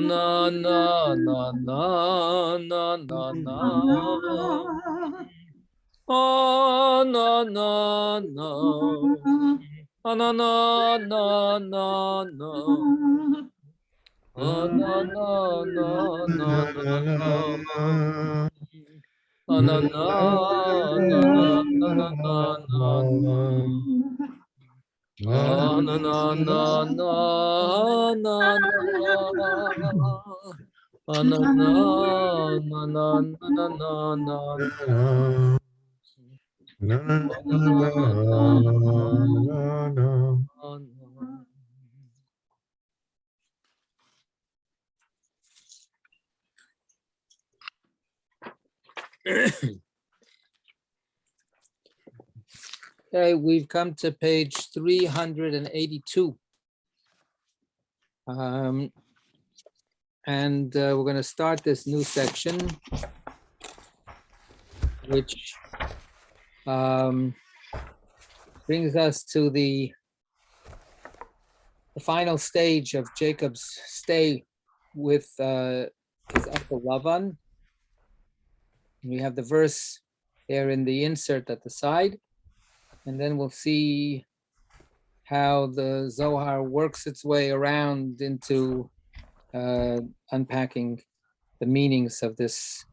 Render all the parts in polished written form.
na na na na na na na. Na na na. Na na na na na. Na na na na na. Na na na na na na. Na na na na na na. Na na na na na na. Okay, we've come to page 382. And we're going to start this new section, which brings us to the final stage of Jacob's stay with his uncle Lavan. We have the verse there in the insert at the side, and then we'll see how the Zohar works its way around into unpacking the meanings of this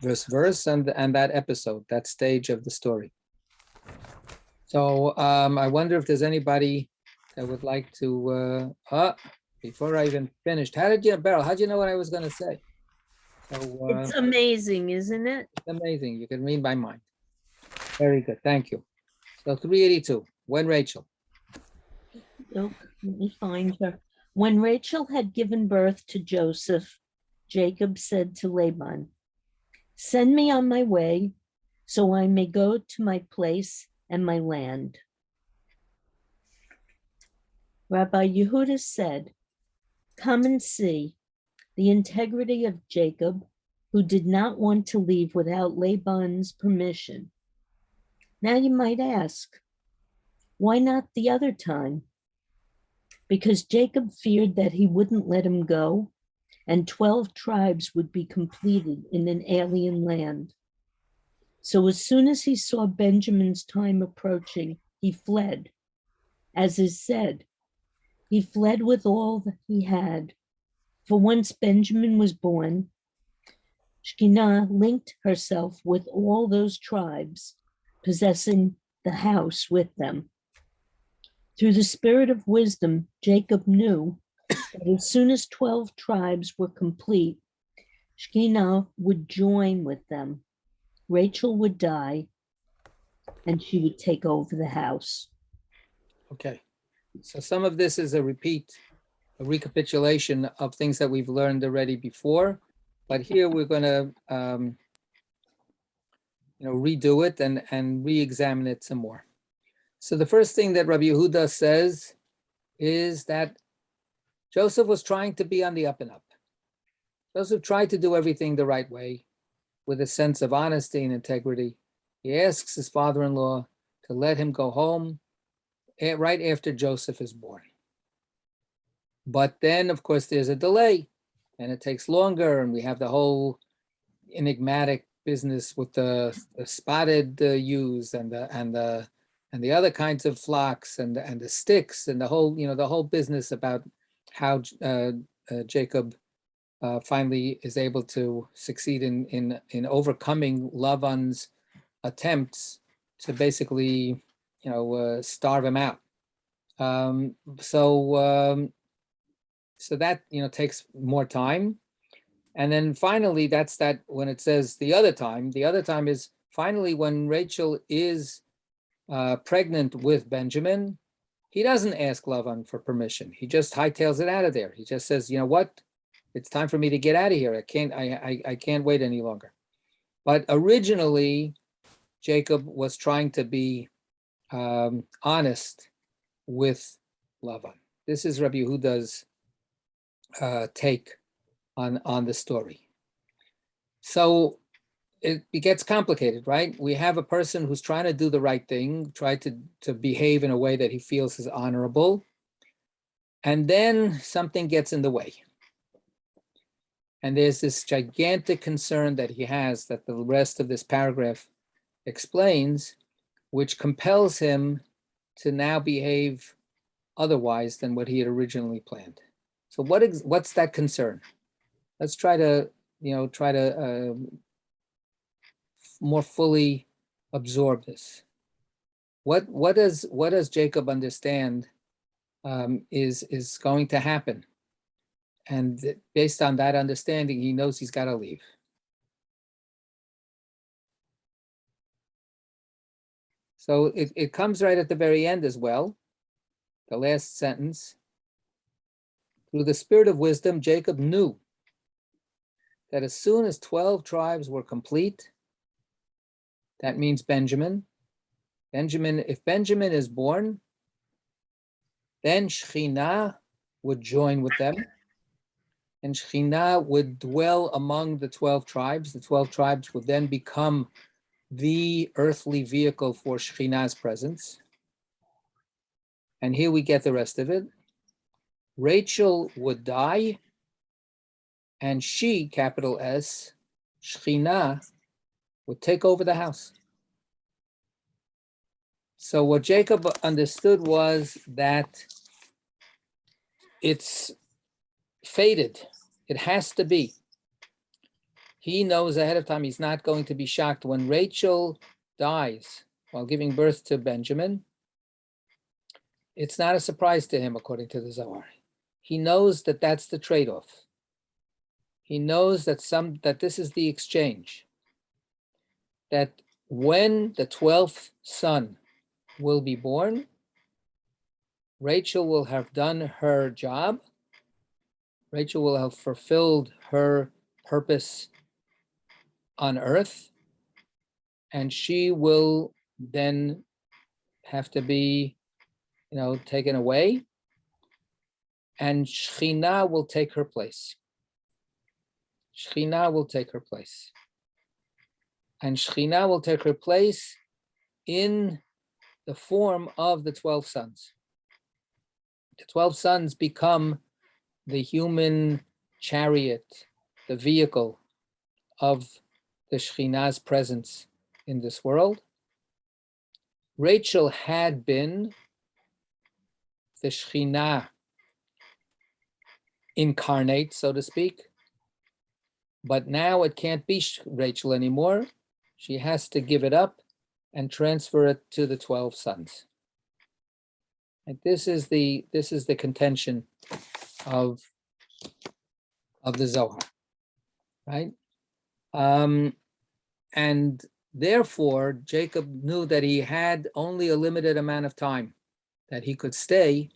verse and that episode, that stage of the story. So I wonder if there's anybody that would like to, before I even finished, Beryl, how'd you know what I was going to say? So, it's amazing, isn't it? It's amazing. You can read my mind. Very good. Thank you. So 382, when Rachel. Oh, let me find her. When Rachel had given birth to Joseph, Jacob said to Laban, "Send me on my way so I may go to my place and my land." Rabbi Yehuda said, "Come and see the integrity of Jacob, who did not want to leave without Laban's permission." Now you might ask, why not the other time? Because Jacob feared that he wouldn't let him go, and 12 tribes would be completed in an alien land. So as soon as he saw Benjamin's time approaching, he fled. As is said, he fled with all that he had. For once Benjamin was born, Shekinah linked herself with all those tribes, possessing the house with them. Through the spirit of wisdom, Jacob knew that as soon as 12 tribes were complete, Shekinah would join with them. Rachel would die, and she would take over the house. Okay, so some of this is a recapitulation of things that we've learned already before, but here we're going to redo it and re-examine it some more. So the first thing that Rabbi Yehuda says is that Joseph was trying to be on the up and up. Joseph tried to do everything the right way with a sense of honesty and integrity. He asks his father-in-law to let him go home right after Joseph is born. But then, of course, there's a delay and it takes longer, and we have the whole enigmatic business with the spotted ewes and the other kinds of flocks and the sticks and the whole business about how Jacob finally is able to succeed in overcoming Lavan's attempts to basically starve him out. So that takes more time. And then finally, that's that when it says the other time is finally when Rachel is pregnant with Benjamin. He doesn't ask Lavan for permission. He just hightails it out of there. He just says, you know what? It's time for me to get out of here. I can't wait any longer. But originally, Jacob was trying to be honest with Lavan. This is Rabbi Yehuda's take on the story. So it gets complicated, right? We have a person who's trying to do the right thing, try to behave in a way that he feels is honorable, and then something gets in the way. And there's this gigantic concern that he has that the rest of this paragraph explains, which compels him to now behave otherwise than what he had originally planned. So what's that concern? Let's try to more fully absorb this. What does Jacob understand is going to happen? And based on that understanding, he knows he's got to leave. So it comes right at the very end as well, the last sentence. Through the spirit of wisdom, Jacob knew that as soon as 12 tribes were complete, that means Benjamin. If Benjamin is born, then Shekhinah would join with them, and Shekhinah would dwell among the 12 tribes. The 12 tribes would then become the earthly vehicle for Shekhinah's presence. And here we get the rest of it. Rachel would die, and she, capital S, Shekhinah, would take over the house. So what Jacob understood was that it's fated. It has to be. He knows ahead of time he's not going to be shocked when Rachel dies while giving birth to Benjamin. It's not a surprise to him, according to the Zohar. He knows that that's the trade-off. He knows that this is the exchange. That when the 12th son will be born, Rachel will have done her job. Rachel will have fulfilled her purpose on earth, and she will then have to be, taken away, and Shekhinah will take her place. Shekhinah will take her place. And Shekhinah will take her place in the form of the 12 sons. The 12 sons become the human chariot, the vehicle of the Shekhinah's presence in this world. Rachel had been the Shekhinah incarnate, so to speak, but now it can't be Rachel anymore. She has to give it up and transfer it to the 12 sons. And this is the contention of the Zohar, right? And therefore, Jacob knew that he had only a limited amount of time that he could stay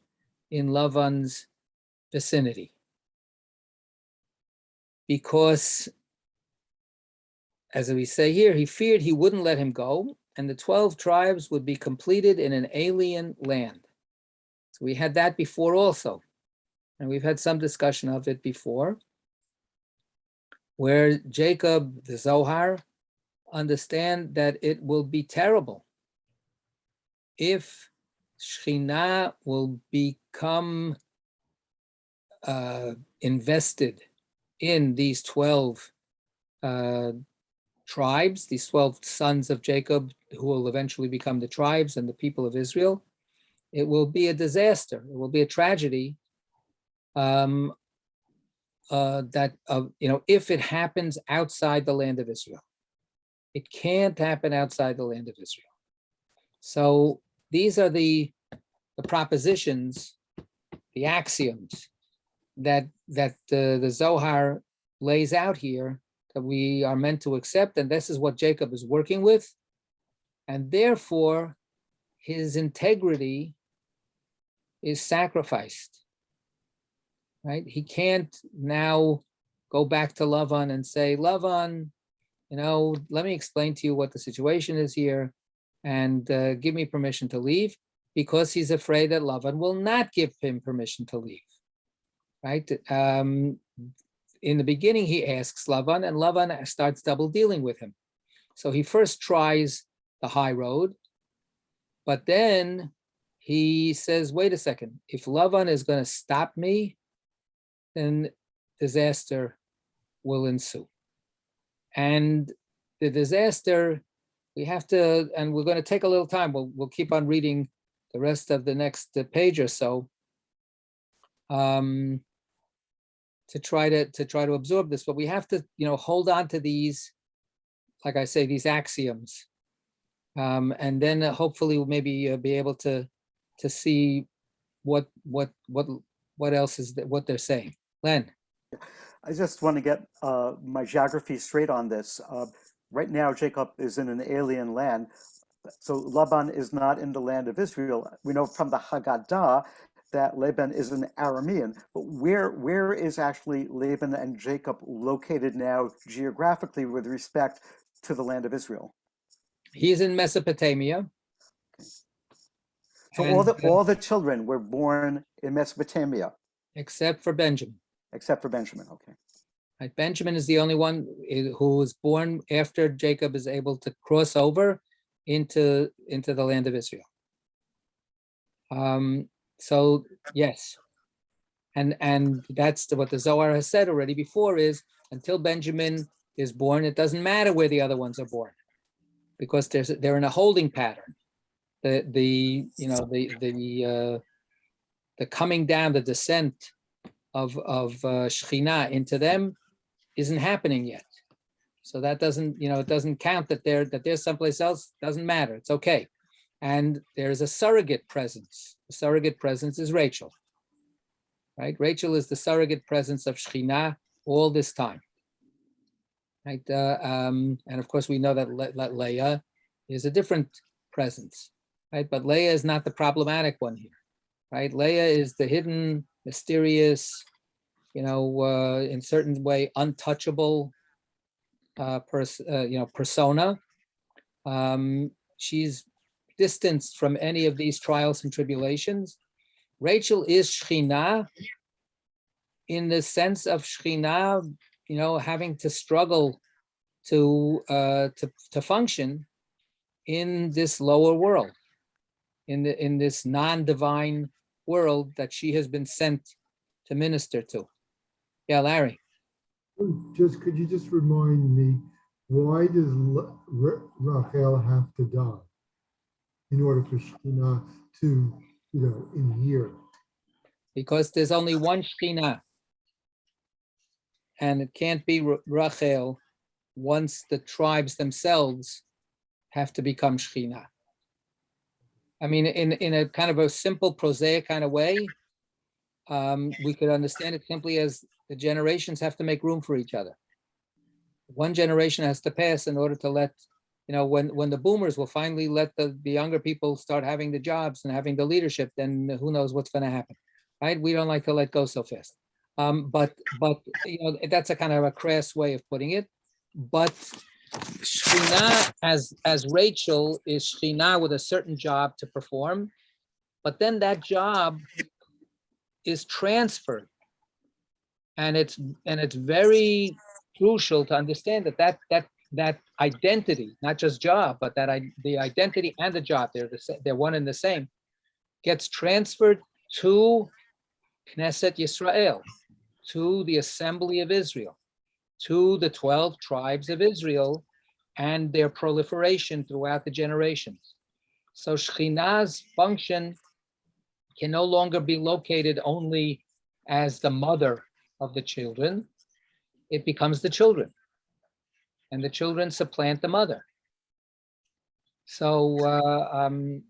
in Lavan's vicinity. Because, as we say here, he feared he wouldn't let him go, and the 12 tribes would be completed in an alien land. So we had that before also, and we've had some discussion of it before, where Jacob, the Zohar, understand that it will be terrible if Shekhinah will become invested in these 12 tribes, these 12 sons of Jacob, who will eventually become the tribes and the people of Israel. It will be a disaster. It will be a tragedy if it happens outside the land of Israel. It can't happen outside the land of Israel. So these are the propositions, the axioms that the Zohar lays out here that we are meant to accept, and this is what Jacob is working with, and therefore his integrity is sacrificed, right? He can't now go back to Lavan and say, Lavan, let me explain to you what the situation is here and give me permission to leave, because he's afraid that Lavan will not give him permission to leave, right? In the beginning, he asks Lavan, and Lavan starts double dealing with him. So he first tries the high road, but then he says, wait a second, if Lavan is going to stop me, then disaster will ensue. And the disaster, we have to, and we're going to take a little time. We'll keep on reading the rest of the next page or so to try to absorb this. But we have to, hold on to these, like I say, these axioms, and then hopefully we'll maybe be able to see what else is what they're saying. Len. I just want to get my geography straight on this. Right now, Jacob is in an alien land. So Laban is not in the land of Israel. We know from the Haggadah that Laban is an Aramean. But where is actually Laban and Jacob located now geographically with respect to the land of Israel? He's in Mesopotamia. Okay. So all the children were born in Mesopotamia. Except for Benjamin. Except for Benjamin, okay. Right. Benjamin is the only one who was born after Jacob is able to cross over into the land of Israel. So yes, and that's what the Zohar has said already before, is until Benjamin is born, it doesn't matter where the other ones are born, because they're in a holding pattern. The coming down, the descent of Shekhinah into them isn't happening yet. So that doesn't, it doesn't count that they're someplace else. Doesn't matter. It's okay. And there's a surrogate presence. The surrogate presence is Rachel. Right? Rachel is the surrogate presence of Shekhinah all this time. Right? And of course we know that Leah is a different presence. Right? But Leah is not the problematic one here. Right? Leah is the hidden, mysterious, in certain way untouchable persona. She's distanced from any of these trials and tribulations. Rachel is Shekhinah in the sense of Shekhinah, having to struggle to function in this lower world, in this non-divine world that she has been sent to minister to. Yeah, Larry. Could you just remind me, why does Rachel have to die in order for Shekhinah to, inhere? Because there's only one Shekhinah, and it can't be Rachel once the tribes themselves have to become Shekhinah. I mean, in a kind of a simple, prosaic kind of way, we could understand it simply as the generations have to make room for each other. One generation has to pass in order to let, when the boomers will finally let the younger people start having the jobs and having the leadership, then who knows what's going to happen, right? We don't like to let go so fast. But that's a kind of a crass way of putting it. But Shekhinah as Rachel is Shekhinah with a certain job to perform, but then that job is transferred, and it's very crucial to understand that identity, not just job, but the identity and the job, they're one and the same, gets transferred to Knesset Yisrael, to the Assembly of Israel, to the 12 tribes of Israel and their proliferation throughout the generations. So Shekhinah's function can no longer be located only as the mother of the children. It becomes the children, and the children supplant the mother. So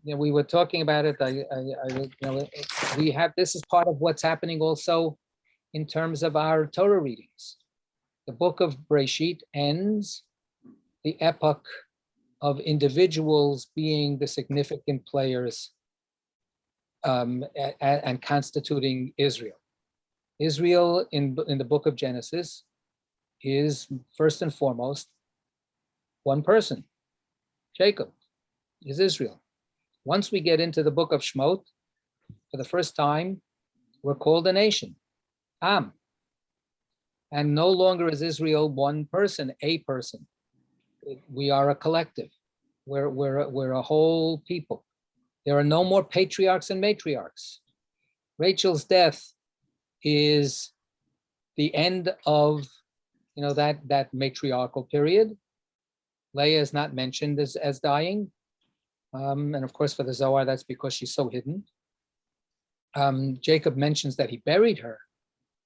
we were talking about it. We have, this is part of what's happening also in terms of our Torah readings. The book of Breshit ends the epoch of individuals being the significant players and constituting Israel. Israel in the book of Genesis is first and foremost one person. Jacob is Israel. Once we get into the book of Shemot, for the first time, we're called a nation, Am. And no longer is Israel one person, a person. We are a collective. We're a whole people. There are no more patriarchs and matriarchs. Rachel's death is the end of that matriarchal period. Leah is not mentioned as dying. And of course, for the Zohar, that's because she's so hidden. Jacob mentions that he buried her,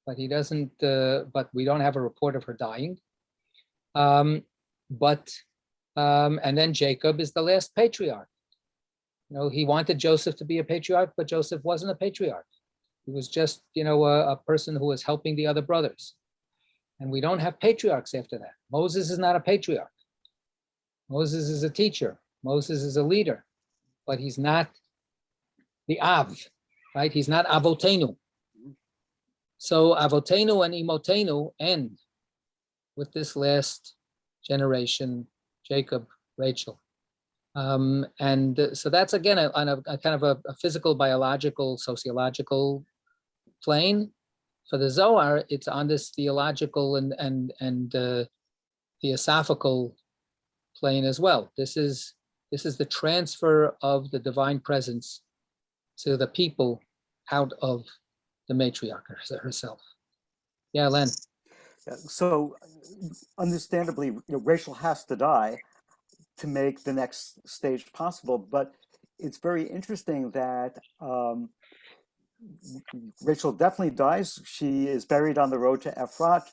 but he doesn't. But we don't have a report of her dying. And then Jacob is the last patriarch. He wanted Joseph to be a patriarch, but Joseph wasn't a patriarch. He was just, a person who was helping the other brothers. And we don't have patriarchs after that. Moses is not a patriarch. Moses is a teacher. Moses is a leader, but he's not the Av, right? He's not Avotenu. So Avotenu and Imotenu end with this last generation, Jacob, Rachel. And so that's again on a kind of a physical, biological, sociological plane. For the Zohar, it's on this theological and theosophical plane as well. This is the transfer of the divine presence to the people out of the matriarch herself. Yeah, Len. Yeah, so understandably, Rachel has to die to make the next stage possible, but it's very interesting that Rachel definitely dies. She is buried on the road to Ephrat.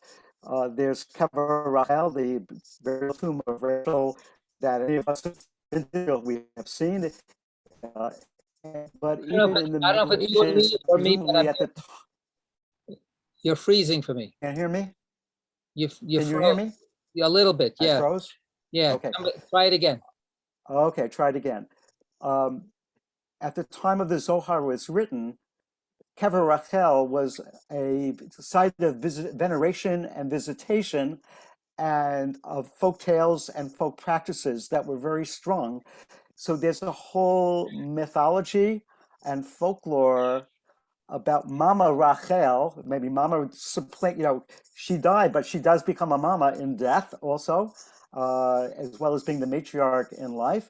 There's Kever Rachel, the burial tomb of Rachel that any of us we have seen. But even in the you're freezing for me. Can you hear me? You Can you hear me? A little bit, yeah. I froze? Yeah, okay. Try it again. Okay, try it again. At the time of the Zohar was written, Kever Rachel was a site of veneration and visitation and of folk tales and folk practices that were very strong. So there's a whole mythology and folklore about Mama Rachel. Maybe Mama, she died, but she does become a mama in death also, as well as being the matriarch in life.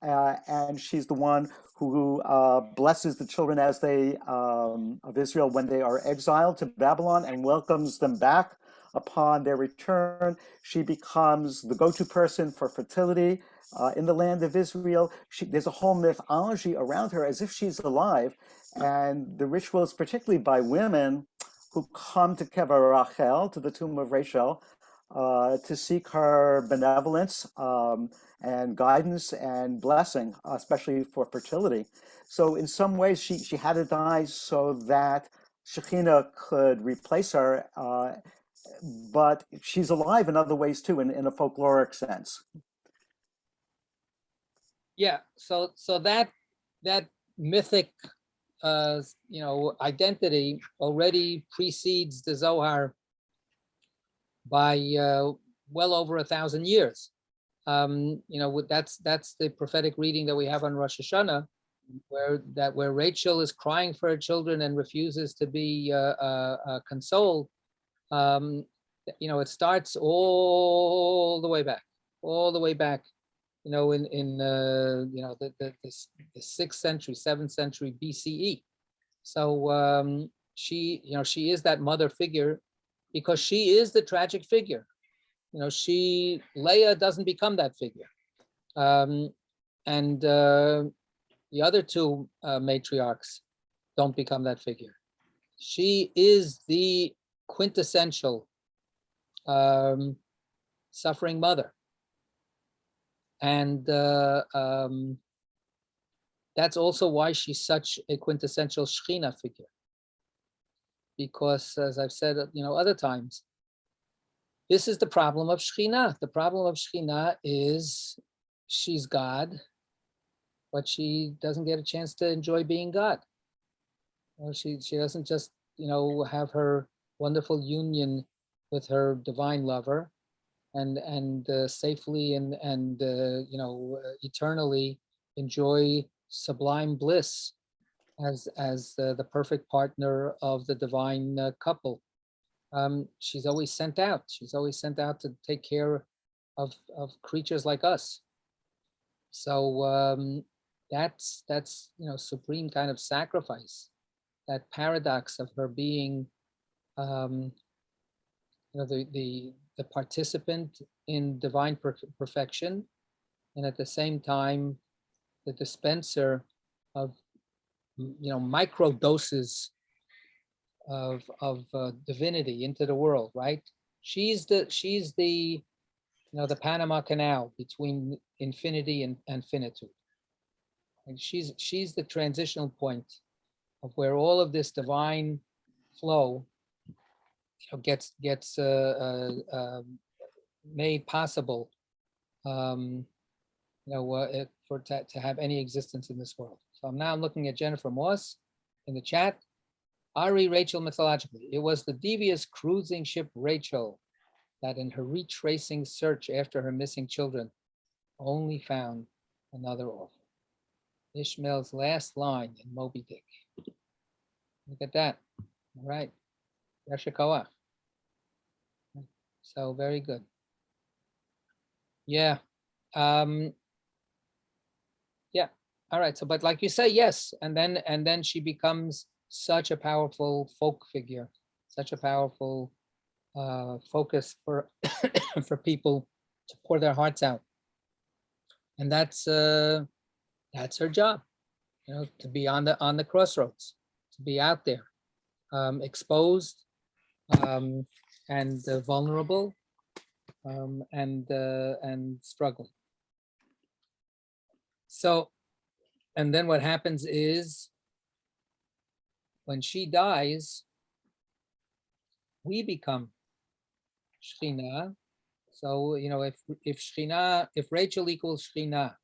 And she's the one who blesses the children as of Israel when they are exiled to Babylon and welcomes them back upon their return. She becomes the go-to person for fertility in the land of Israel. There's a whole mythology around her as if she's alive. And the rituals, particularly by women who come to Kever Rachel, to the tomb of Rachel, to seek her benevolence and guidance and blessing, especially for fertility. So in some ways, she had to die so that Shekhinah could replace her, but she's alive in other ways too, in a folkloric sense. Yeah, so that mythic identity already precedes the Zohar by well over 1,000 years. That's the prophetic reading that we have on Rosh Hashanah, where Rachel is crying for her children and refuses to be consoled. It starts all the way back, in the 6th century, 7th century BCE. So she is that mother figure because she is the tragic figure. Leah doesn't become that figure. And the other two matriarchs don't become that figure. She is the quintessential suffering mother. And that's also why she's such a quintessential Shekhinah figure. Because, as I've said, other times, this is the problem of Shekhinah. The problem of Shekhinah is she's God, but she doesn't get a chance to enjoy being God. She doesn't just, have her wonderful union with her divine lover and safely and eternally enjoy sublime bliss as the perfect partner of the divine couple. She's always sent out. She's always sent out to take care of creatures like us. So that's supreme kind of sacrifice. That paradox of her being, the the participant in divine perfection, and at the same time, the dispenser of, micro doses of divinity into the world, right? She's the the Panama Canal between infinity and finitude. And she's the transitional point of where all of this divine flow gets made possible, to have any existence in this world. So I'm looking at Jennifer Moss in the chat. Ari Rachel mythologically. It was the devious cruising ship Rachel that in her retracing search after her missing children only found another orphan. Ishmael's last line in Moby Dick. Look at that. All right. Yashikoa. So very good. Yeah. Yeah. All right. So, but like you say, yes. And then she becomes such a powerful folk figure, such a powerful focus for for people to pour their hearts out. And that's her job, to be on the crossroads, to be out there, exposed, and vulnerable, and struggling. So, and then what happens is when she dies, we become Shekhinah. So, if Rachel equals Shekhinah,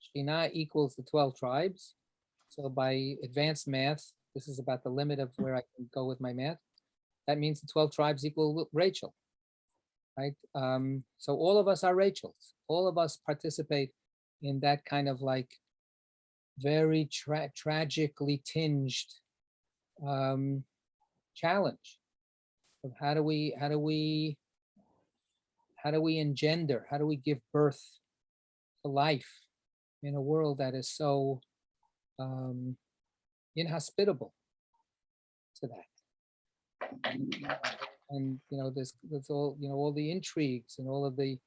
Shekhinah equals the 12 tribes. So by advanced math, this is about the limit of where I can go with my math. That means the 12 tribes equal Rachel, right? So all of us are Rachels. All of us participate in that kind of like very tragically tinged challenge of how do we engender, how do we give birth to life in a world that is so inhospitable to that. And there's all all the intrigues and all of the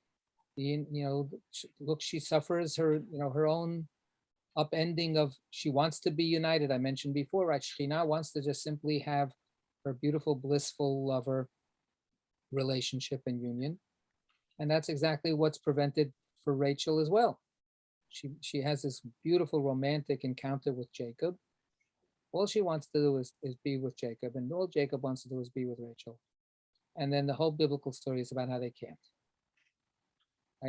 look, she suffers her own upending of, she wants to be united. I mentioned before, right? Shekhinah wants to just simply have her beautiful, blissful lover relationship and union. And that's exactly what's prevented for Rachel as well. She has this beautiful romantic encounter with Jacob. All she wants to do is be with Jacob, and all Jacob wants to do is be with Rachel. And then the whole biblical story is about how they can't.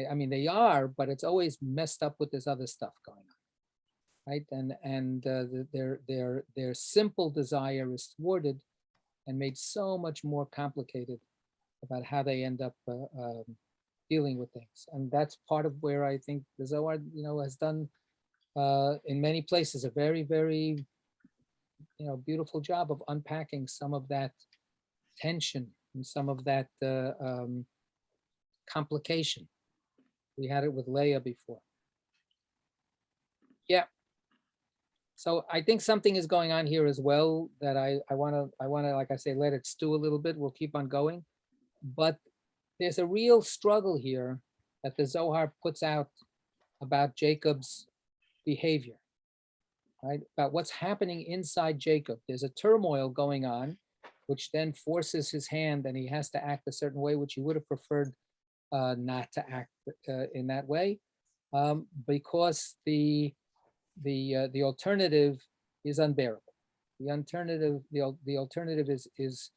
I mean, they are, but it's always messed up with this other stuff going on, right? And their simple desire is thwarted and made so much more complicated about how they end up dealing with things. And that's part of where I think the Zohar, has done in many places a very, very, beautiful job of unpacking some of that tension and some of that complication. We had it with Leah before. Yeah. So I think something is going on here as well that I want to, like I say, let it stew a little bit. We'll keep on going. But there's a real struggle here that the Zohar puts out about Jacob's behavior, right? About what's happening inside Jacob. There's a turmoil going on, which then forces his hand, and he has to act a certain way, which he would have preferred not to act in that way, because the alternative is unbearable. The alternative is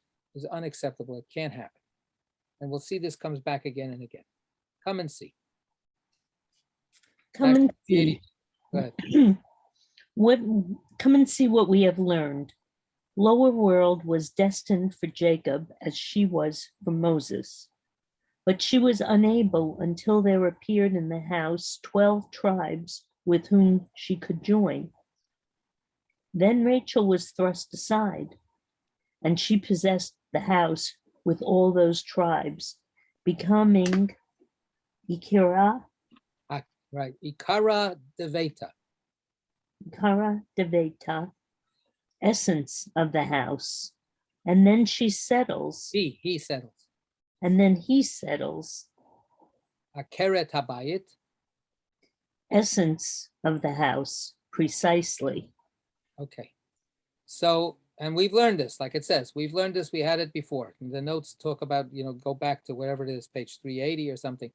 unacceptable. It can't happen. And we'll see this comes back again and again. Come and see. Come and see. Go ahead. Come and see what we have learned. Lower world was destined for Jacob as she was for Moses. But she was unable until there appeared in the house 12 tribes with whom she could join. Then Rachel was thrust aside, and she possessed the house with all those tribes, becoming Ikara. Right, Ikara Deveta. Ikara Deveta, essence of the house. And then she settles. He settles. And then he settles. Akeret habayit. Essence of the house, precisely. Okay. So, and we've learned this, like it says, we've learned this, we had it before. And the notes talk about, go back to whatever it is, page 380 or something.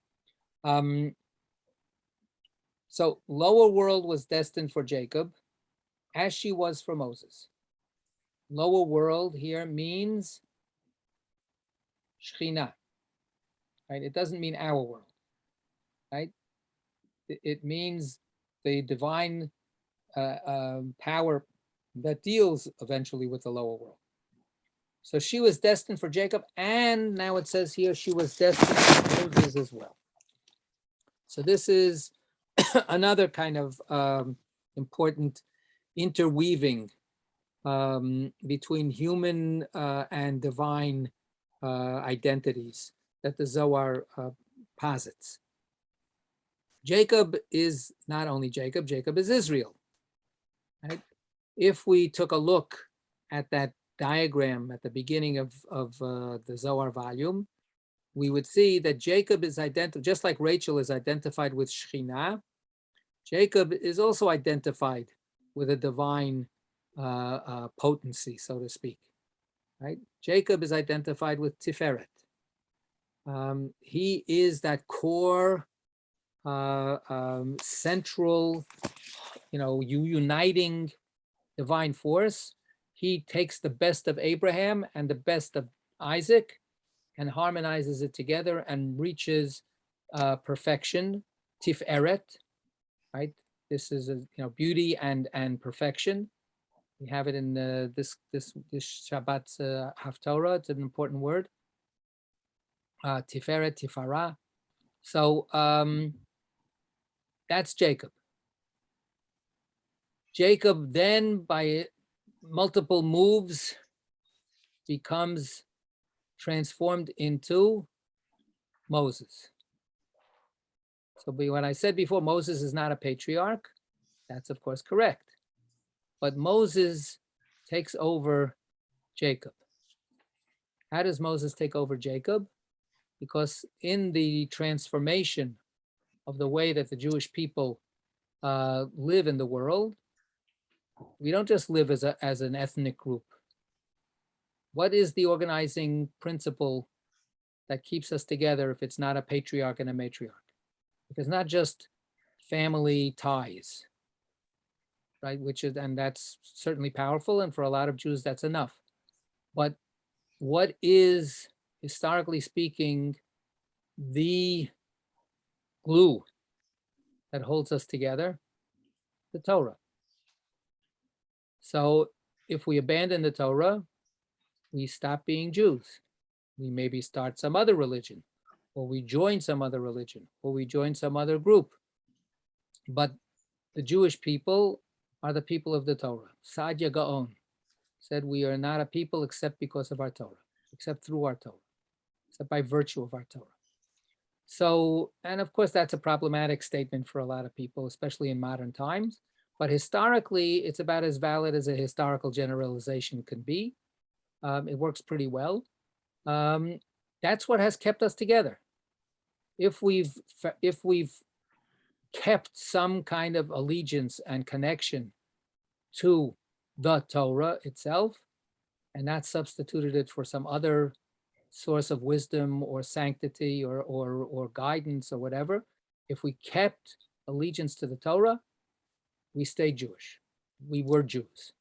So lower world was destined for Jacob, as she was for Moses. Lower world here means Shekhinah, right? It doesn't mean our world, right? It means the divine power that deals eventually with the lower world. So she was destined for Jacob, and now it says here she was destined for Moses as well. So this is another kind of important interweaving between human and divine identities that the Zohar posits. Jacob is not only Jacob, Jacob is Israel. Right? If we took a look at that diagram at the beginning of the Zohar volume, we would see that Jacob is identified, just like Rachel is identified with Shekhinah, Jacob is also identified with a divine potency, so to speak. Right? Jacob is identified with Tiferet. He is that core, central, uniting divine force. He takes the best of Abraham and the best of Isaac and harmonizes it together and reaches perfection, Tiferet, right? This is beauty and perfection. We have it in this Shabbat's Haftorah. It's an important word. Tiferet, Tifara. So that's Jacob. Jacob then, by multiple moves, becomes transformed into Moses. So when I said before, Moses is not a patriarch, that's of course correct. But Moses takes over Jacob. How does Moses take over Jacob? Because in the transformation of the way that the Jewish people live in the world, we don't just live as an ethnic group. What is the organizing principle that keeps us together if it's not a patriarch and a matriarch? If it's not just family ties, right? And that's certainly powerful, and for a lot of Jews, that's enough. But what is, historically speaking, the glue that holds us together? The Torah. So if we abandon the Torah, we stop being Jews. We maybe start some other religion, or we join some other religion, or we join some other group. But the Jewish people are the people of the Torah. Sadia Gaon said, we are not a people except because of our Torah, except through our Torah, except by virtue of our Torah. So, and of course, that's a problematic statement for a lot of people, especially in modern times. But historically, it's about as valid as a historical generalization can be. It works pretty well. That's what has kept us together. If we've kept some kind of allegiance and connection to the Torah itself, and not substituted it for some other source of wisdom or sanctity or guidance or whatever, if we kept allegiance to the Torah, we stayed Jewish. We were Jews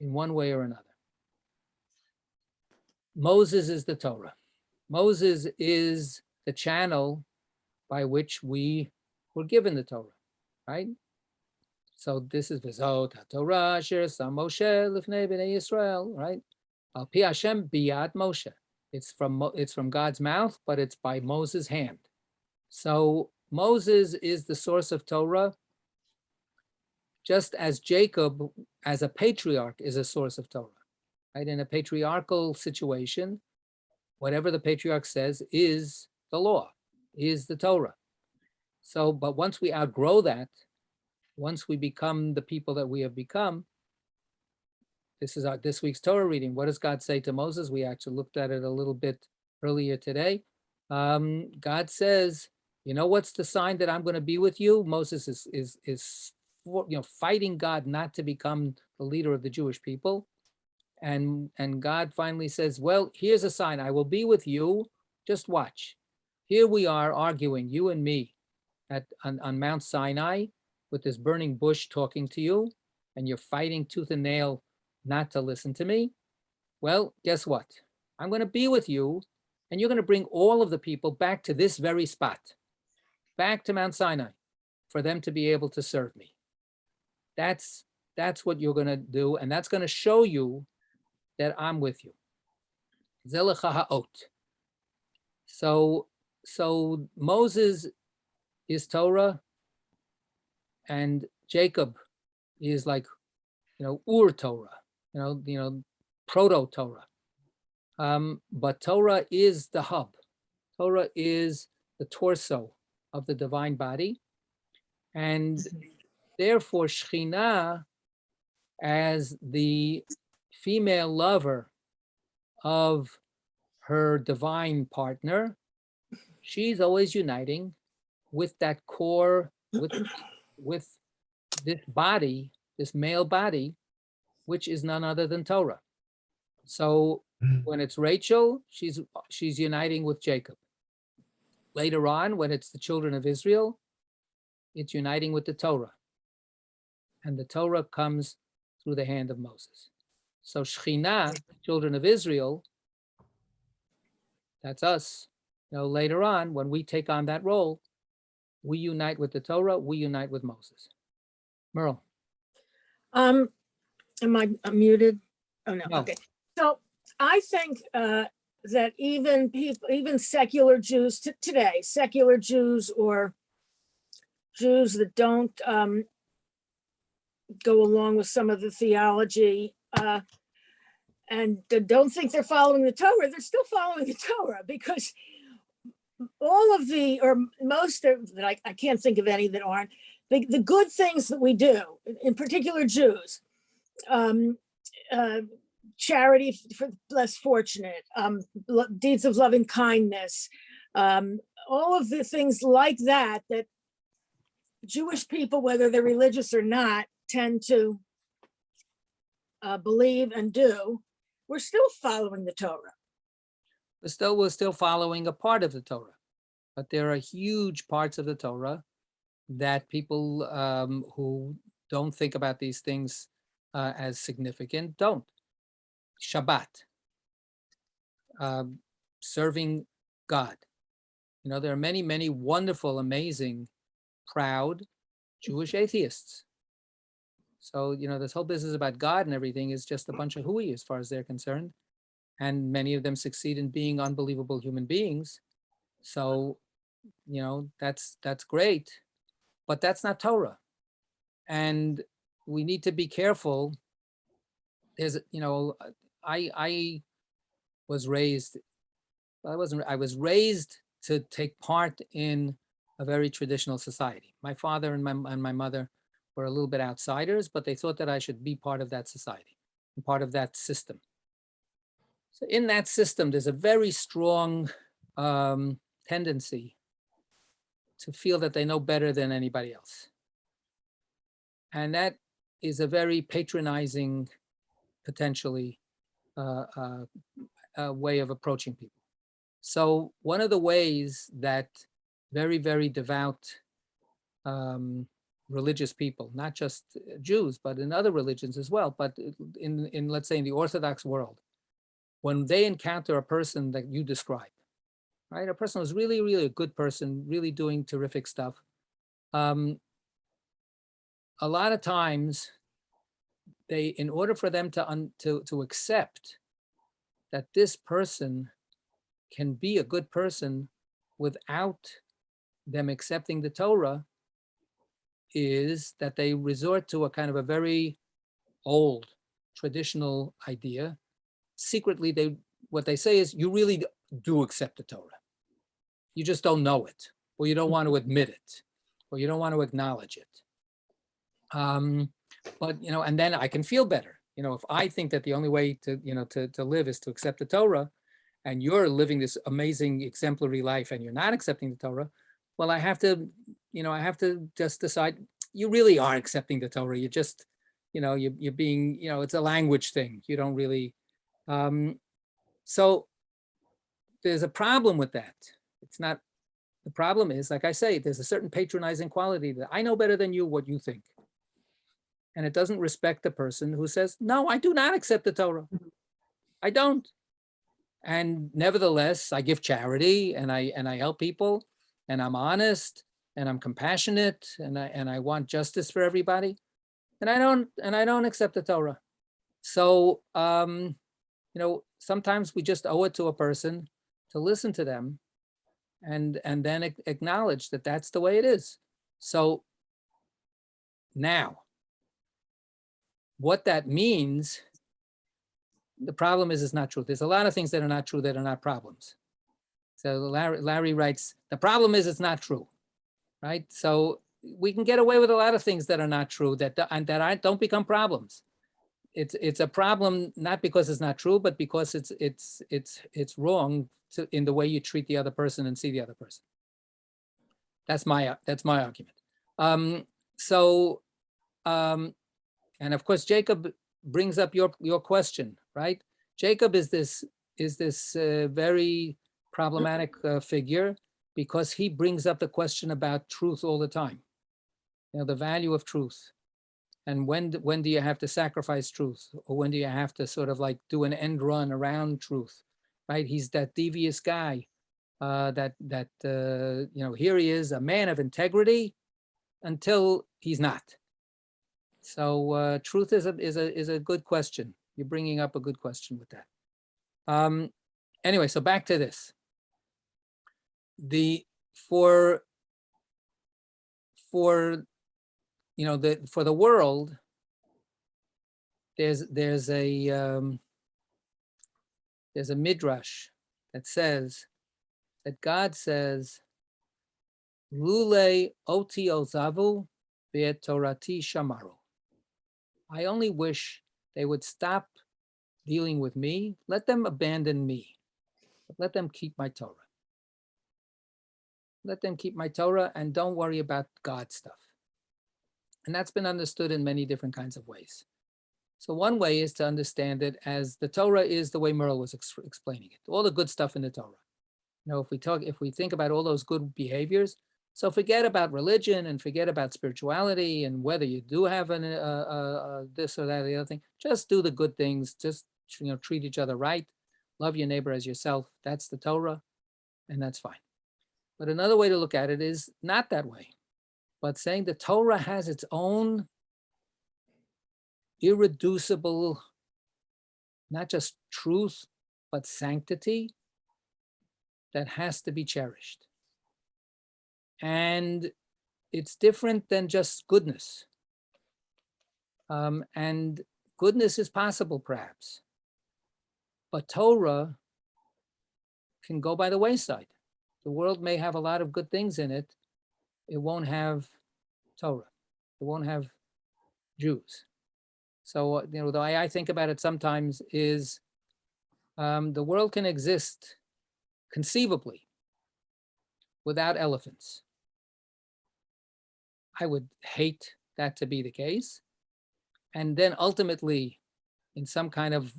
in one way or another. Moses is the Torah. Moses is the channel by which we were given the Torah, right? So this is V'zot HaTorah Asher Sam Moshe Lifnei Bnei Yisrael, right? Al Pi Hashem Biyad Moshe. It's from God's mouth, but it's by Moses' hand. So Moses is the source of Torah, just as Jacob, as a patriarch, is a source of Torah. Right? In a patriarchal situation, whatever the patriarch says is the law, is the Torah. So, but once we outgrow that, once we become the people that we have become, this is this week's Torah reading. What does God say to Moses? We actually looked at it a little bit earlier today. God says, you know, what's the sign that I'm going to be with you? Moses is fighting God not to become the leader of the Jewish people. And God finally says, well, here's a sign. I will be with you. Just watch. Here we are arguing, you and me, on Mount Sinai with this burning bush talking to you, and you're fighting tooth and nail not to listen to me. Well, guess what? I'm going to be with you, and you're going to bring all of the people back to this very spot, back to Mount Sinai, for them to be able to serve me. That's what you're going to do, and that's going to show you that I'm with you. Zelecha ha'ot. So Moses is Torah, and Jacob is like, Ur Torah, proto Torah. But Torah is the hub. Torah is the torso of the divine body, and therefore Shekhinah, as the female lover of her divine partner, she's always uniting with that core, with this body, this male body, which is none other than Torah. So when it's Rachel, she's uniting with Jacob. Later on, when it's the children of Israel, it's uniting with the Torah. And the Torah comes through the hand of Moses. So Shekhinah, children of Israel, that's us. Later on, when we take on that role, we unite with the Torah, we unite with Moses. Merle. Am I muted? Oh, no. No. Okay. So I think that even secular Jews today, secular Jews or Jews that don't go along with some of the theology and don't think they're following the Torah, they're still following the Torah, because all of the, or most of, I can't think of any that aren't, the good things that we do, in particular Jews, charity for less fortunate, deeds of loving kindness, all of the things like that Jewish people, whether they're religious or not, tend to believe and do, we're still following the Torah. We're still following a part of the Torah, but there are huge parts of the Torah that people who don't think about these things as significant don't. Shabbat, serving God. There are many, many wonderful, amazing, proud Jewish atheists. So, this whole business about God and everything is just a bunch of hooey as far as they're concerned. And many of them succeed in being unbelievable human beings. So, that's great, but that's not Torah. And we need to be careful. There's, I was raised to take part in a very traditional society. My father and my mother were a little bit outsiders, but they thought that I should be part of that society and part of that system. So in that system, there's a very strong tendency to feel that they know better than anybody else. And that is a very patronizing, potentially, way of approaching people. So one of the ways that very, very devout religious people, not just Jews, but in other religions as well, but in let's say in the Orthodox world, when they encounter a person that you describe, right? A person who's really, really a good person, really doing terrific stuff. A lot of times, in order for them to accept that this person can be a good person without them accepting the Torah, is that they resort to a kind of a very old traditional idea. Secretly, what they say is, you really do accept the Torah. You just don't know it, or you don't want to admit it, or you don't want to acknowledge it. But and then I can feel better. If I think that the only way to live is to accept the Torah, and you're living this amazing exemplary life and you're not accepting the Torah, well, I have to just decide you really are accepting the Torah. You just, you're being, it's a language thing. You don't really, so there's a problem with that. It's not, the problem is, like I say, there's a certain patronizing quality that I know better than you what you think. And it doesn't respect the person who says, no, I do not accept the Torah. I don't. And nevertheless, I give charity and I help people and I'm honest and I'm compassionate and I want justice for everybody. And I don't accept the Torah. So, sometimes we just owe it to a person to listen to them and then acknowledge that that's the way it is. So now, what that means, the problem is it's not true. There's a lot of things that are not true that are not problems. So Larry writes, the problem is it's not true, right? So we can get away with a lot of things that are not true that don't become problems. It's a problem not because it's not true, but because it's wrong in the way you treat the other person and see the other person. That's my argument. And of course, Jacob brings up your question, right? Jacob is this very problematic figure because he brings up the question about truth all the time. The value of truth. And when do you have to sacrifice truth? Or when do you have to sort of like do an end run around truth, right? He's that devious guy here he is, a man of integrity until he's not. So truth is a good question. You're bringing up a good question with that. Anyway, so back to this. For the world, there's a midrash that says that God says, "Lule oti ozavu ve'et torati shamaru." I only wish they would stop dealing with me. Let them abandon me. Let them keep my Torah. Let them keep my Torah and don't worry about God stuff. And that's been understood in many different kinds of ways. So one way is to understand it as the Torah is the way Merle was explaining it. All the good stuff in the Torah. If we think about all those good behaviors, so forget about religion and forget about spirituality and whether you do have this or that or the other thing. Just do the good things. Just treat each other right. Love your neighbor as yourself. That's the Torah, and that's fine. But another way to look at it is not that way, but saying the Torah has its own irreducible, not just truth, but sanctity that has to be cherished. And it's different than just goodness. And goodness is possible, perhaps. But Torah can go by the wayside. The world may have a lot of good things in it. It won't have Torah. It won't have Jews. So, the way I think about it sometimes is the world can exist conceivably without elephants. I would hate that to be the case. And then ultimately, in some kind of,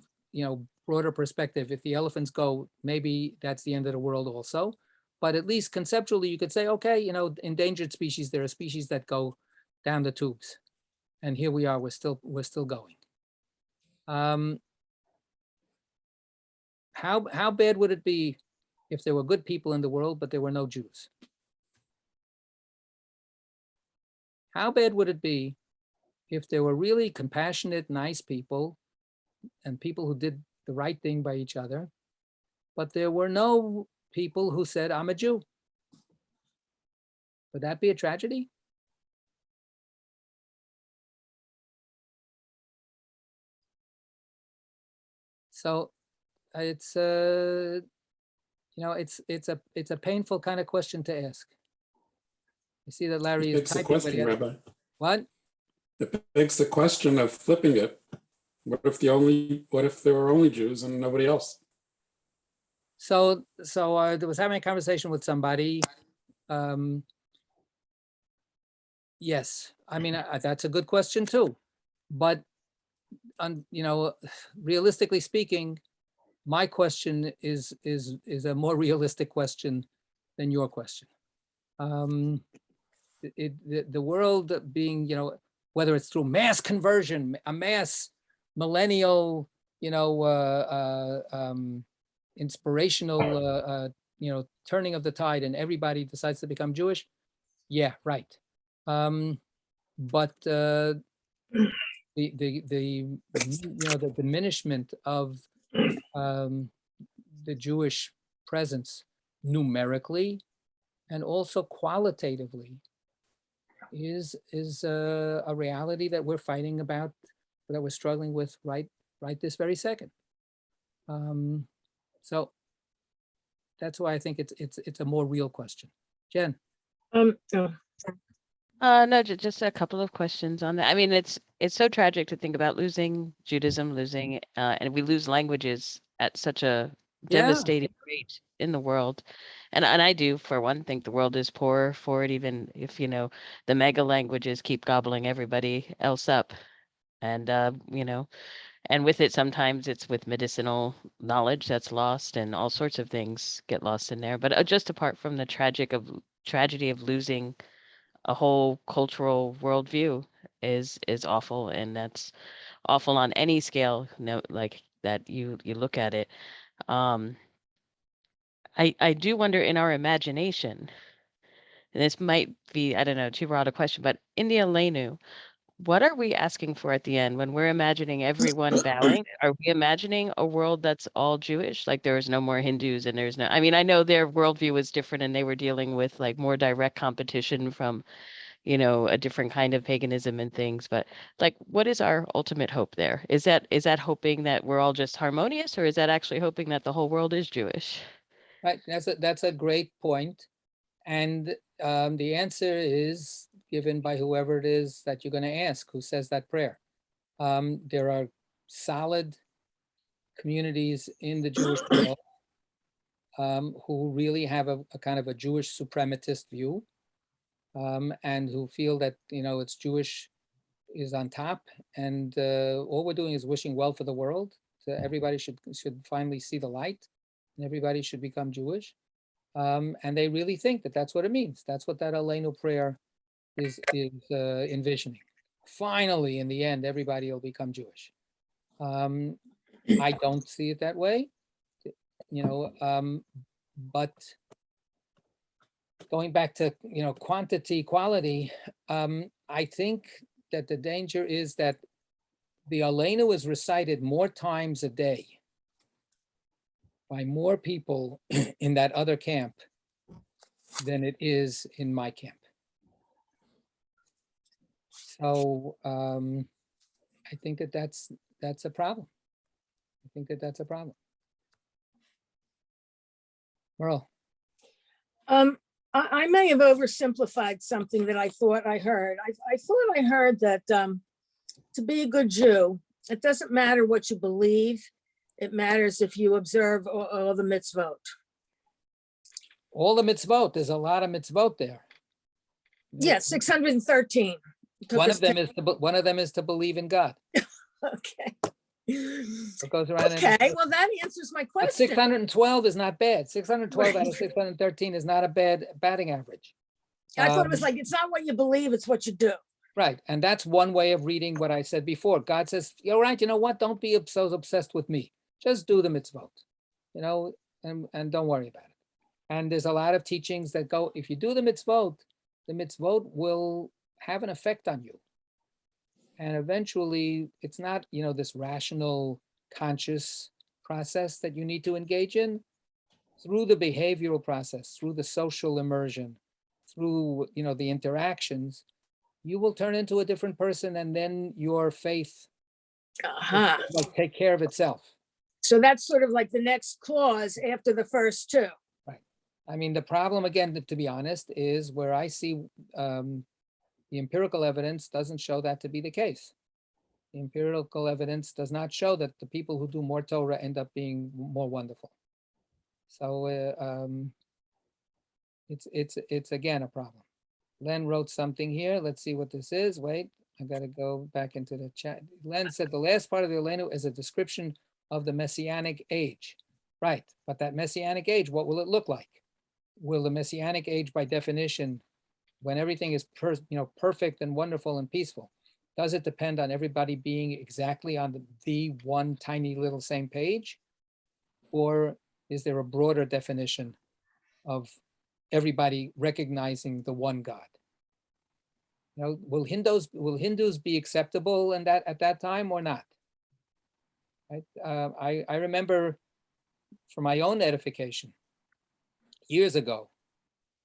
broader perspective, if the elephants go, maybe that's the end of the world also. But at least conceptually, you could say, okay, endangered species, there are species that go down the tubes. And here we are, we're still going. How bad would it be if there were good people in the world, but there were no Jews? How bad would it be if there were really compassionate, nice people and people who did the right thing by each other, but there were no people who said, I'm a Jew? Would that be a tragedy? So it's a painful kind of question to ask. I see that Larry is typing. Begs the question, Rabbi. What? It begs the question of flipping it. What if there were only Jews and nobody else? So I was having a conversation with somebody. Yes, I mean, that's a good question too. But, you know, realistically speaking, my question is a more realistic question than your question. The world being, you know, whether it's through mass conversion, a mass millennial, you know, inspirational, you know, turning of the tide and everybody decides to become Jewish. Yeah, right. But the you know, the diminishment of the Jewish presence numerically and also qualitatively is a reality that we're fighting about, that we're struggling with right this very second. So that's why I think it's a more real question. Jen. No, just a couple of questions on that. I mean, it's so tragic to think about losing Judaism, and we lose languages at such a devastating rate in the world. And I do, for one, think the world is poorer for it, even if, you know, the mega languages keep gobbling everybody else up. And, you know, and with it, sometimes it's with medicinal knowledge that's lost and all sorts of things get lost in there. But just apart from the tragedy of losing a whole cultural worldview is awful, and that's awful on any scale, no, like that you look at it. I do wonder in our imagination, and this might be, I don't know, too broad a question, but in the Aleinu, what are we asking for at the end when we're imagining everyone bowing? Are we imagining a world that's all Jewish? Like there is no more Hindus and there's no, I mean, I know their worldview was different and they were dealing with like more direct competition from, you know, a different kind of paganism and things, but like, what is our ultimate hope there? Is that hoping that we're all just harmonious, or is that actually hoping that the whole world is Jewish? Right, that's a great point. And the answer is given by whoever it is that you're going to ask, who says that prayer. There are solid communities in the Jewish world who really have a kind of a Jewish suprematist view, and who feel that, you know, it's Jewish is on top, and all we're doing is wishing well for the world. So everybody should finally see the light, and everybody should become Jewish. And they really think that that's what it means. That's what that Aleinu prayer is envisioning. Finally, in the end, everybody will become Jewish. I don't see it that way, you know, but going back to, you know, quantity, quality, I think that the danger is that the Aleinu is recited more times a day by more people in that other camp than it is in my camp. So I think that that's a problem. I think that that's a problem. Merle. I may have oversimplified something that I thought I heard. I thought I heard that to be a good Jew, it doesn't matter what you believe. It matters if you observe all the mitzvot. All the mitzvot, there's a lot of mitzvot there. Yes, 613. One of them is to believe in God. Okay. It goes around. Okay, well, that answers my question. But 612 is not bad. 612 out of 613 is not a bad batting average. I thought it was like, it's not what you believe, it's what you do. Right, and that's one way of reading what I said before. God says, you're right, you know what? Don't be so obsessed with me. Just do the mitzvot, you know, and don't worry about it. And there's a lot of teachings that go, if you do the mitzvot will have an effect on you. And eventually, it's not, you know, this rational, conscious process that you need to engage in. Through the behavioral process, through the social immersion, through, you know, the interactions, you will turn into a different person, and then your faith will take care of itself. So that's sort of like the next clause after the first two. Right. I mean, the problem, again, to be honest, is where I see the empirical evidence doesn't show that to be the case. The empirical evidence does not show that the people who do more Torah end up being more wonderful. So it's again a problem. Len wrote something here. Let's see what this is. Wait, I got to go back into the chat. Len said the last part of the Elenu is a description of the Messianic Age. Right, but that Messianic Age, what will it look like? Will the Messianic Age, by definition, when everything is perfect and wonderful and peaceful, does it depend on everybody being exactly on the one tiny little same page? Or is there a broader definition of everybody recognizing the one God? Will Hindus be acceptable in that at that time or not? Right? I remember, for my own edification, years ago.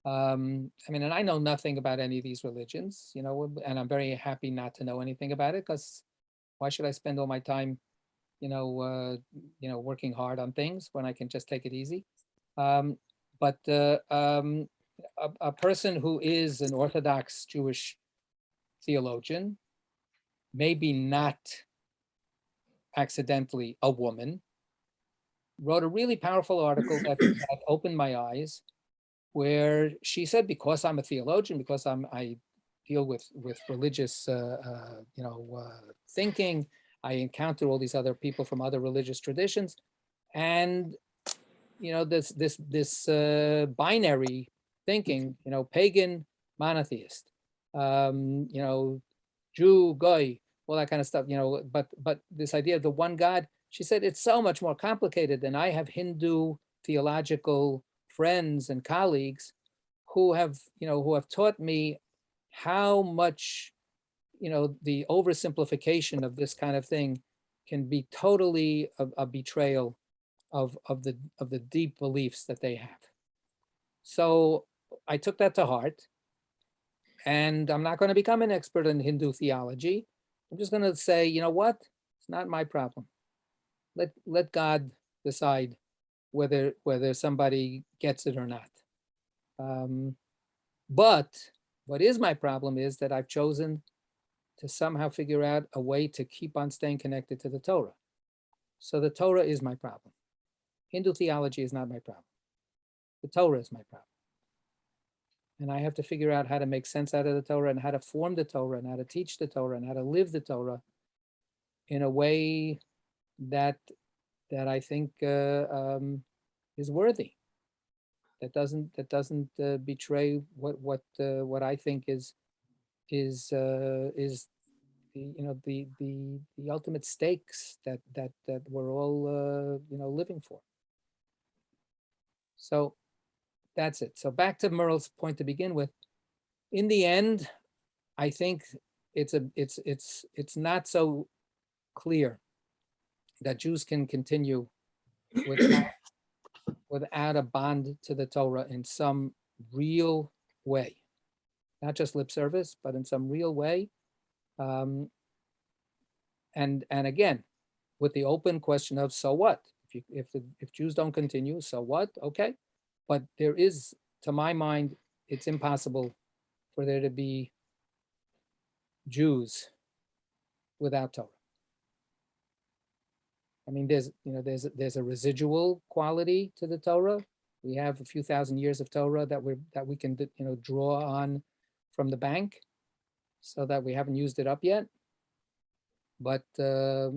And I know nothing about any of these religions, and I'm very happy not to know anything about it, because why should I spend all my time, working hard on things when I can just take it easy? But a person who is an Orthodox Jewish theologian, maybe not accidentally a woman, wrote a really powerful article that opened my eyes, where she said, because I'm a theologian, because I deal with religious, thinking, I encounter all these other people from other religious traditions, and this binary thinking, pagan, monotheist, Jew, goy, all that kind of stuff, but this idea of the one God, she said, it's so much more complicated than I have Hindu theological friends and colleagues who have taught me how much, the oversimplification of this kind of thing can be totally a betrayal of the deep beliefs that they have. So I took that to heart, and I'm not going to become an expert in Hindu theology. I'm just going to say, you know what? It's not my problem. Let God decide whether somebody gets it or not. But what is my problem is that I've chosen to somehow figure out a way to keep on staying connected to the Torah. So the Torah is my problem. Hindu theology is not my problem. The Torah is my problem. And I have to figure out how to make sense out of the Torah, and how to form the Torah, and how to teach the Torah, and how to live the Torah in a way that I think is worthy. That doesn't betray what I think is the ultimate stakes that we're all living for. So that's it. So back to Merle's point to begin with. In the end, I think it's not so clear that Jews can continue without a bond to the Torah in some real way, not just lip service, but in some real way. And again, with the open question of, so what? If Jews don't continue, so what? Okay. But there is, to my mind, it's impossible for there to be Jews without Torah. I mean, there's a residual quality to the Torah. We have a few thousand years of Torah that we can draw on from the bank, so that we haven't used it up yet. But there's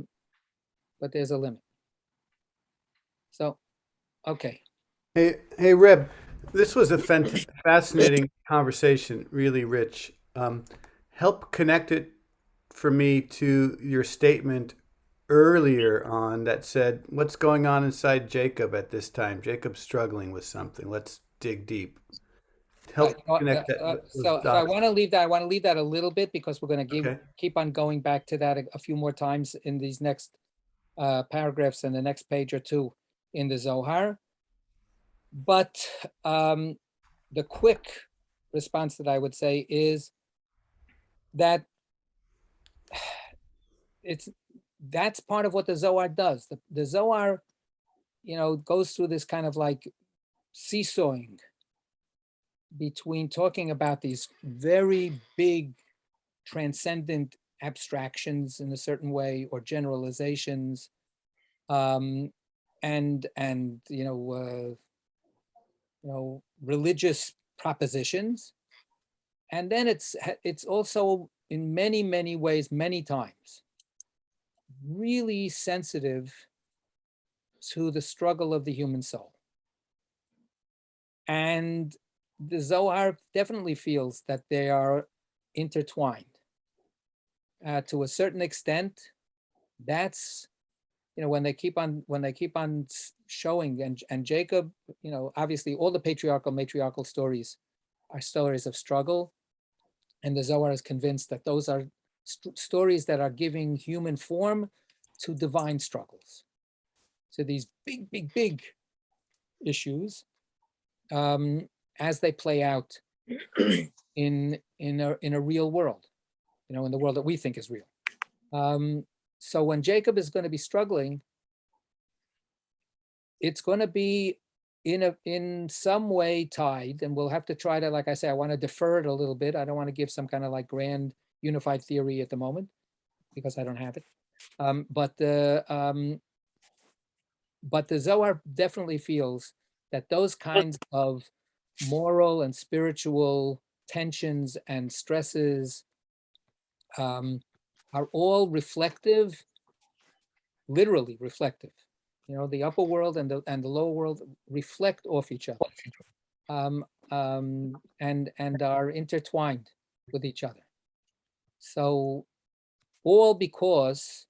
a limit. So, okay. Hey, Reb, this was a fascinating conversation, really rich. Help connect it for me to your statement earlier on that said, what's going on inside Jacob at this time? Jacob's struggling with something. Let's dig deep. Help connect that. So I want to leave that a little bit, because we're going to keep on going back to that a few more times in these next paragraphs and the next page or two in the Zohar. But the quick response that I would say is that that's part of what the Zohar does. The Zohar, goes through this kind of like seesawing between talking about these very big transcendent abstractions in a certain way, or generalizations, and religious propositions. And then it's also in many ways, many times, really sensitive to the struggle of the human soul. And the Zohar definitely feels that they are intertwined. To a certain extent, that's, when they keep on showing, and Jacob, obviously all the matriarchal stories are stories of struggle. And the Zohar is convinced that those are stories that are giving human form to divine struggles. So these big issues, as they play out in a real world, in the world that we think is real. So when Jacob is going to be struggling, it's going to be in some way tied, and we'll have to try to, like I say, I want to defer it a little bit. I don't want to give some kind of like grand unified theory at the moment because I don't have it. But the Zohar definitely feels that those kinds of moral and spiritual tensions and stresses are all reflective, literally reflective. The upper world and the lower world reflect off each other, and are intertwined with each other. So, all because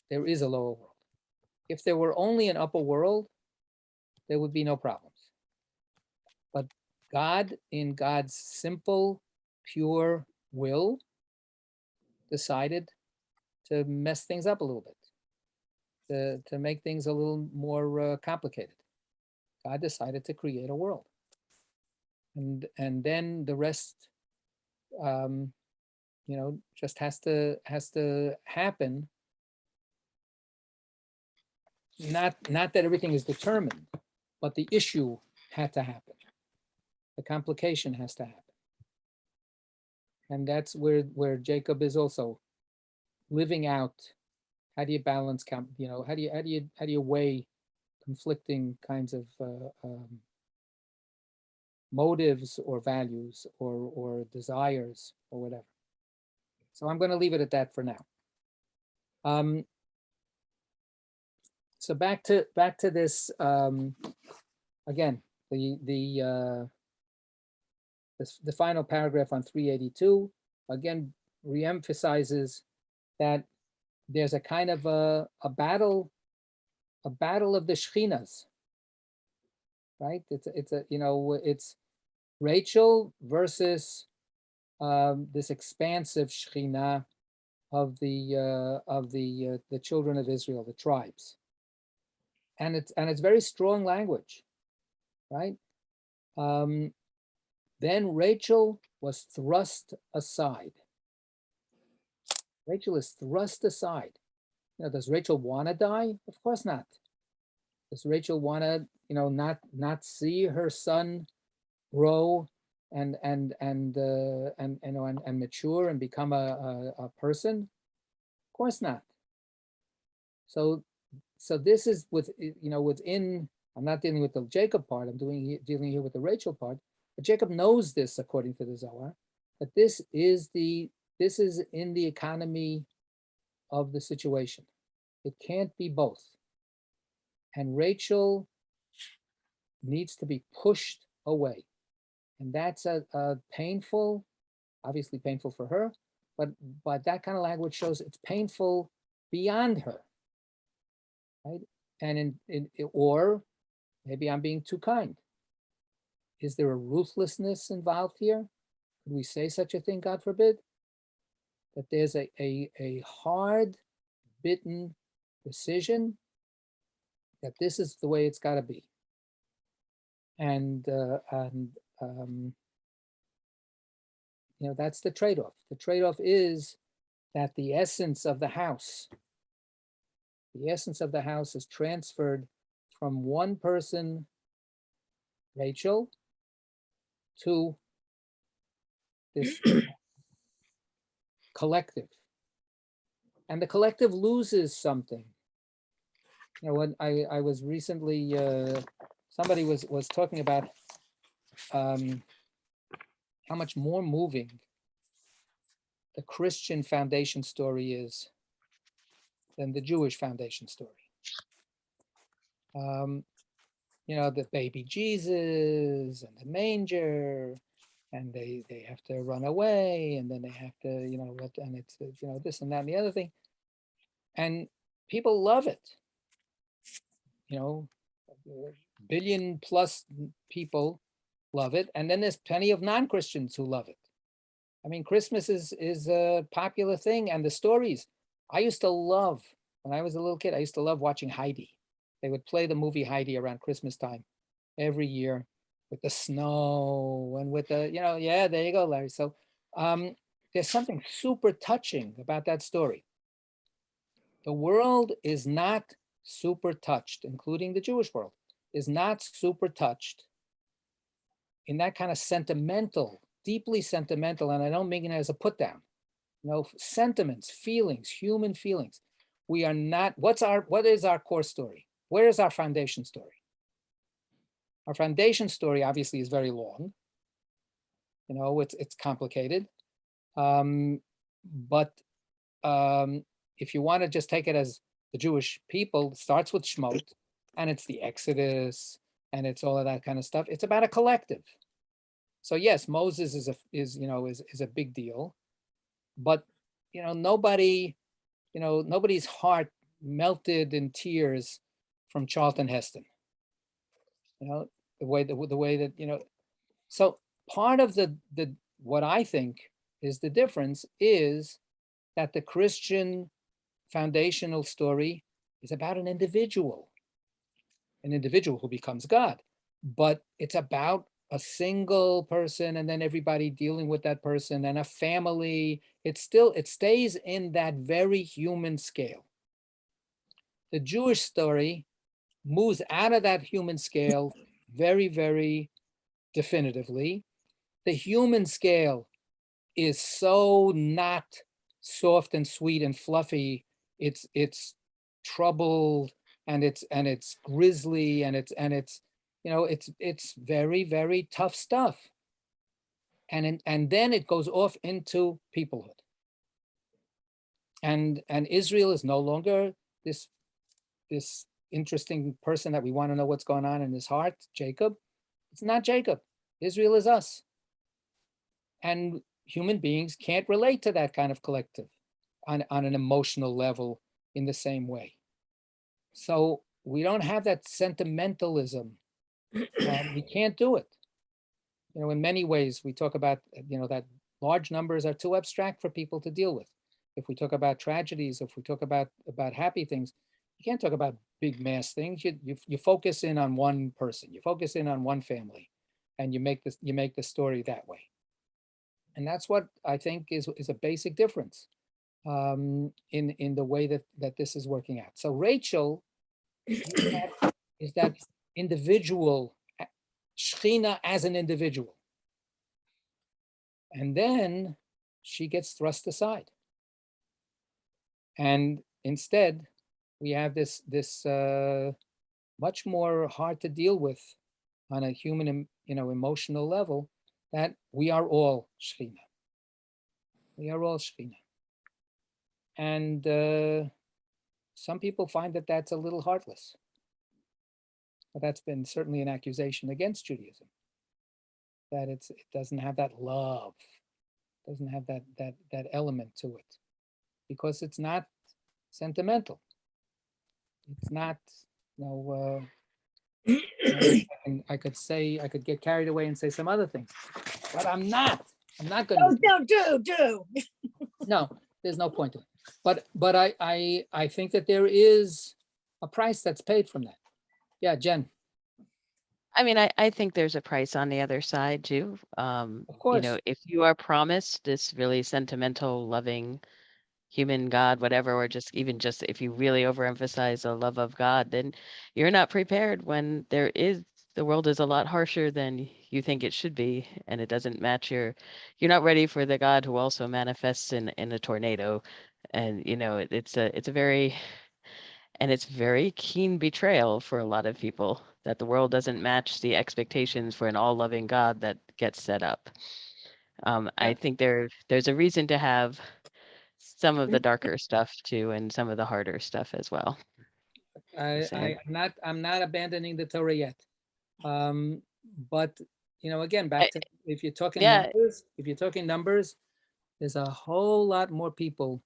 there is a lower world. If there were only an upper world, there would be no problems. But God, in God's simple, pure will, decided to mess things up a little bit. To make things a little more complicated. God decided to create a world. And then the rest, just has to happen. Not that everything is determined, but the issue had to happen. The complication has to happen. And that's where Jacob is also living out. How do you balance, how do you weigh conflicting kinds of motives or values or desires or whatever. So I'm going to leave it at that for now. So back to this again, the final paragraph on 382 again reemphasizes that there's a kind of a battle of the Shekhinas, right? It's Rachel versus this expansive Shekhinah of the children of Israel, the tribes, and it's very strong language, right? Then Rachel was thrust aside. Rachel is thrust aside. Does Rachel want to die? Of course not. Does Rachel want to, not see her son grow and mature and become a person? Of course not. So this is within. I'm not dealing with the Jacob part. I'm dealing here with the Rachel part. But Jacob knows this, according to the Zohar, that this is in the economy of the situation. It can't be both. And Rachel needs to be pushed away. And that's a painful, obviously painful for her, but that kind of language shows it's painful beyond her, right? And or maybe I'm being too kind. Is there a ruthlessness involved here? Could we say such a thing, God forbid? That there's a hard, bitten decision that this is the way it's got to be. And that's the trade-off. The trade-off is that the essence of the house is transferred from one person, Rachel, to this collective. And the collective loses something. When I was recently, somebody was talking about how much more moving the Christian foundation story is than the Jewish foundation story. You know, the baby Jesus and the manger, and they have to run away, and then they have to, you know, what, and it's, you know, this and that and the other thing. And people love it. You know, 1 billion plus people love it. And then there's plenty of non-Christians who love it. I mean, Christmas is a popular thing, and the stories. I used to love, when I was a little kid, I used to love watching Heidi. They would play the movie Heidi around Christmas time every year with the snow and with the, you know, yeah, there you go, Larry. So there's something super touching about that story. The world is not super touched, including the Jewish world, is not super touched in that kind of sentimental, deeply sentimental, and I don't mean it as a put down, you know, sentiments, feelings, human feelings. We are not, what is our core story? Where is our foundation story? Our foundation story obviously is very long. You know, it's complicated. But if you want to just take it as the Jewish people, it starts with Shmot, and it's the Exodus, and it's all of that kind of stuff. It's about a collective. So yes, Moses is a big deal, but you know, nobody's heart melted in tears from Charlton Heston. You know, the way that, you know, so part of the what I think is the difference is that the Christian foundational story is about an individual who becomes God, but it's about a single person and then everybody dealing with that person and a family. It stays in that very human scale. The Jewish story moves out of that human scale very, very definitively. The human scale is so not soft and sweet and fluffy. It's troubled, and it's grisly, and it's you know, it's very, very tough stuff. And then it goes off into peoplehood. And Israel is no longer this interesting person that we want to know what's going on in his heart, Jacob. It's not Jacob. Israel is us. And human beings can't relate to that kind of collective on an emotional level in the same way. So we don't have that sentimentalism. We can't do it. You know, in many ways, we talk about, you know, that large numbers are too abstract for people to deal with. If we talk about tragedies, if we talk about happy things, you can't talk about big mass things. You focus in on one person, you focus in on one family, and you make the story that way. And that's what I think is a basic difference in the way that this is working out. So Rachel is that individual, Shechina as an individual. And then she gets thrust aside. And instead, we have this much more hard to deal with on a human, you know, emotional level, that we are all Shechina. We are all Shechina. And some people find that that's a little heartless. But that's been certainly an accusation against Judaism, that it doesn't have that love, doesn't have that element to it, because it's not sentimental. It's not, you know, I could get carried away and say some other things, but I'm not going to. Do. No, there's no point to it. But I think that there is a price that's paid from that. Yeah, Jen. I mean, I think there's a price on the other side too. Of course. You know, if you are promised this really sentimental, loving human God, whatever, or just if you really overemphasize the love of God, then you're not prepared when the world is a lot harsher than you think it should be, and it doesn't match you're not ready for the God who also manifests in a tornado. And you know, it's a very, And it's very keen betrayal for a lot of people that the world doesn't match the expectations for an all-loving God that gets set up. I think there's a reason to have some of the darker stuff too, and some of the harder stuff as well. I'm not abandoning the Torah yet. But again, back to if you're talking numbers, there's a whole lot more people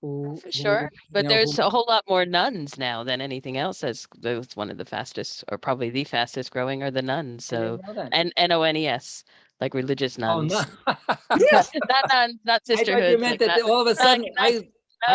who Sure, but there's a whole lot more nuns now than anything else. That's one of the fastest, or probably the fastest growing, are the nuns. So and NONES, like religious nuns. no. Not nuns, not sisterhoods. I thought you meant that all of a sudden I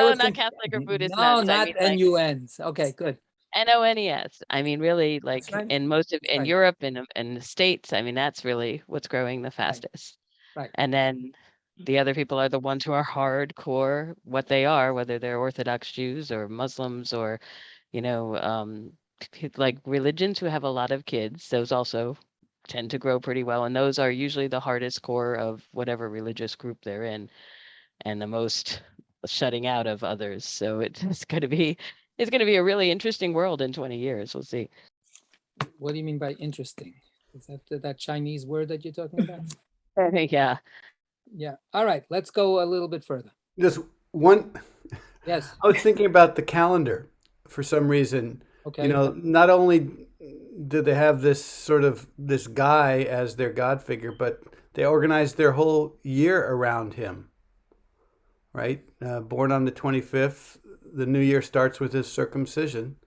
was not Catholic or Buddhist no, nuns. not I mean, NUNs. Okay, good. NONES. I mean, really, like right. in most of in Europe and in the States. I mean, that's really what's growing the fastest. Right. And then the other people are the ones who are hardcore, what they are, whether they're Orthodox Jews or Muslims or, like religions who have a lot of kids. Those also tend to grow pretty well. And those are usually the hardest core of whatever religious group they're in, and the most shutting out of others. So it's going to be a really interesting world in 20 years. We'll see. What do you mean by interesting? Is that Chinese word that you're talking about? Yeah. Yeah. All right. Let's go a little bit further. Just one. Yes. I was thinking about the calendar for some reason. Okay. Not only do they have this guy as their God figure, but they organize their whole year around him. Right? Born on the 25th, the new year starts with his circumcision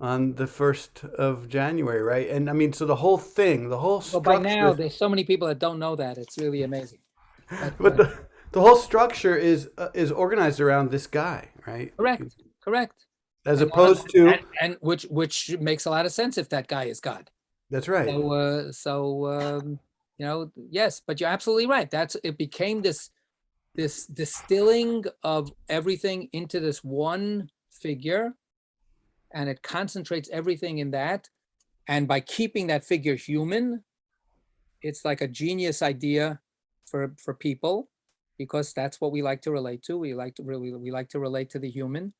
on the 1st of January, right? And I mean, so the whole thing, the whole structure. Well, by now, there's so many people that don't know that. It's really amazing. But the whole structure is organized around this guy, right? Correct. As opposed to and which makes a lot of sense if that guy is God. That's right. Yes, but you're absolutely right. It became this distilling of everything into this one figure, and it concentrates everything in that. And by keeping that figure human, it's like a genius idea for people, because that's what we like to relate to. We like to relate to the human.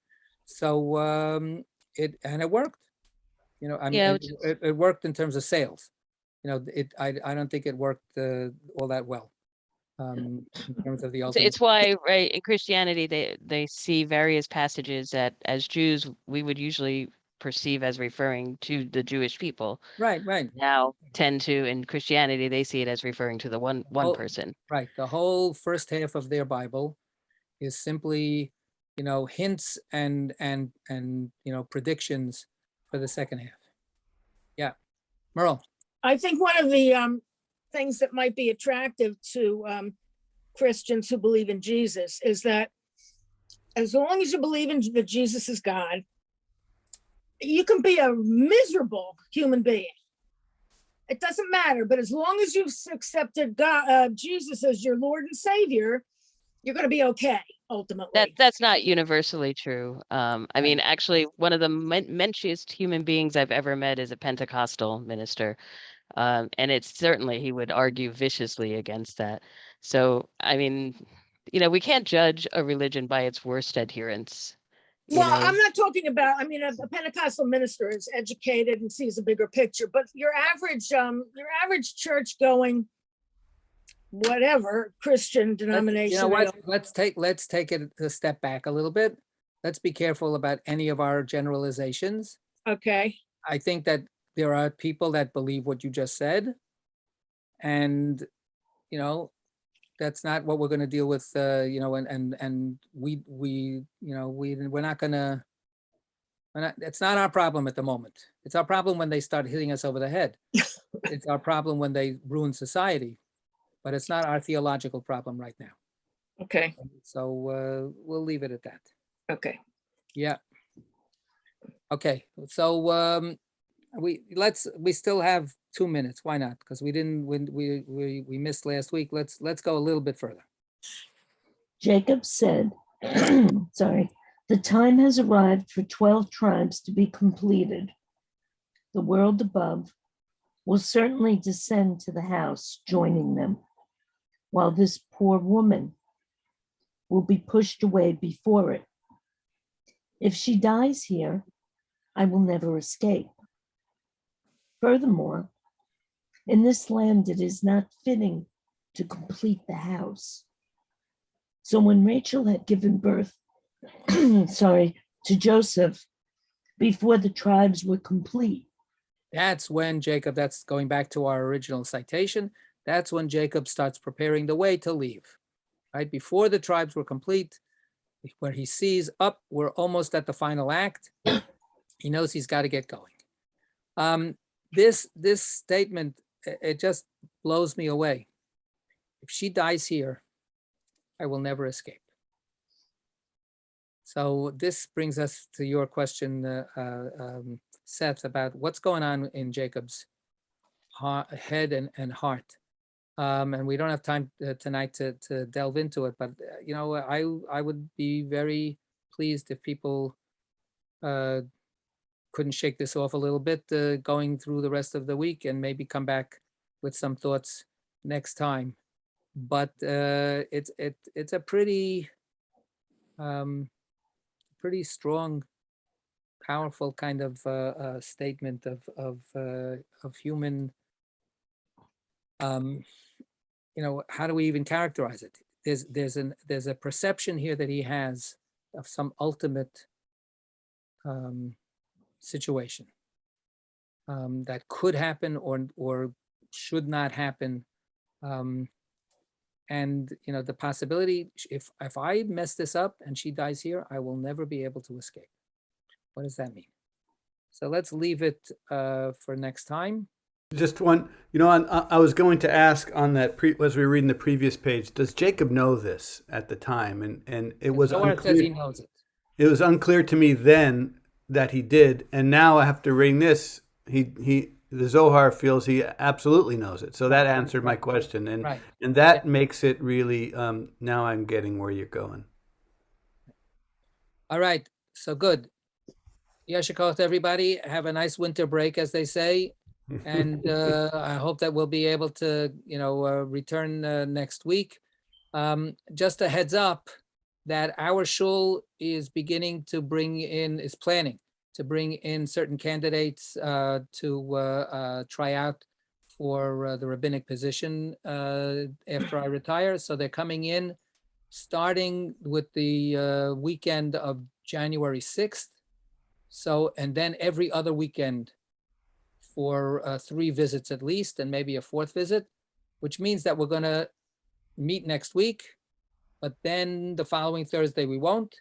So it worked. It worked in terms of sales. I don't think it worked all that well. In terms of the ultimate. It's why, right, in Christianity, they see various passages that as Jews, we would usually perceive as referring to the Jewish people. Right. Now tend to, in Christianity, they see it as referring to the one person. Right. The whole first half of their Bible is simply, hints and predictions for the second half. Yeah. Merle. I think one of the things that might be attractive to Christians who believe in Jesus is that as long as you believe that Jesus is God, you can be a miserable human being. It doesn't matter, but as long as you've accepted Jesus as your Lord and Savior, you're going to be okay, ultimately. That's not universally true. I mean, actually, one of the menschiest human beings I've ever met is a Pentecostal minister. And it's certainly, he would argue viciously against that. So, I mean, we can't judge a religion by its worst adherents. I'm not talking about, a Pentecostal minister is educated and sees a bigger picture, but your average church going, whatever Christian denomination. You know what? Let's take it a step back a little bit. Let's be careful about any of our generalizations. Okay. I think that there are people that believe what you just said, and that's not what we're going to deal with. And we're not going to. It's not our problem at the moment. It's our problem when they start hitting us over the head. It's our problem when they ruin society, but it's not our theological problem right now. Okay. So we'll leave it at that. Okay. Yeah. Okay. So we still have 2 minutes. Why not? Because we missed last week. Let's go a little bit further. Jacob said, sorry, the time has arrived for 12 tribes to be completed. The world above will certainly descend to the house, joining them, while this poor woman will be pushed away before it. If she dies here, I will never escape. Furthermore, in this land, it is not fitting to complete the house. So when Rachel had given birth, to Joseph, before the tribes were complete. That's when Jacob, that's going back to our original citation, that's when Jacob starts preparing the way to leave, right? Before the tribes were complete, where he sees, up, we're almost at the final act. He knows he's got to get going. This statement, it just blows me away. If she dies here, I will never escape. So this brings us to your question, Seth, about what's going on in Jacob's head and heart. And we don't have time tonight to delve into it, but you know, I would be very pleased if people couldn't shake this off a little bit going through the rest of the week and maybe come back with some thoughts next time. But it's a pretty pretty strong, powerful kind of statement of human. You know, how do we even characterize it? There's a perception here that he has of some ultimate situation that could happen or should not happen. And you know, the possibility, if I mess this up and she dies here, I will never be able to escape. What does that mean? So let's leave it for next time. Just one, you know, I was going to ask on that, as we were reading the previous page, does Jacob know this at the time? And it was Zohar says he unclear. knows it. It was unclear to me then that he did, and now after reading this, the Zohar feels he absolutely knows it. So that answered my question, and Right. and that makes it really. Now I'm getting where you're going. All right, so good. Yeshikot, everybody. Have a nice winter break, as they say. And I hope that we'll be able to, you know, return next week. Just a heads up that our shul is planning to bring in certain candidates to try out for the rabbinic position after I retire. So they're coming in starting with the weekend of January 6th. So, and then every other weekend for 3 visits at least, and maybe a 4th visit, which means that we're going to meet next week, but then the following Thursday we won't,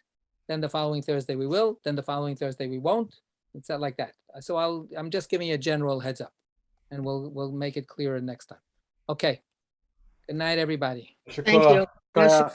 then the following Thursday we will, then the following Thursday we won't. It's not like that. So I'm just giving you a general heads up, and we'll make it clearer next time. Okay. Good night, everybody. Thank you. Kaya-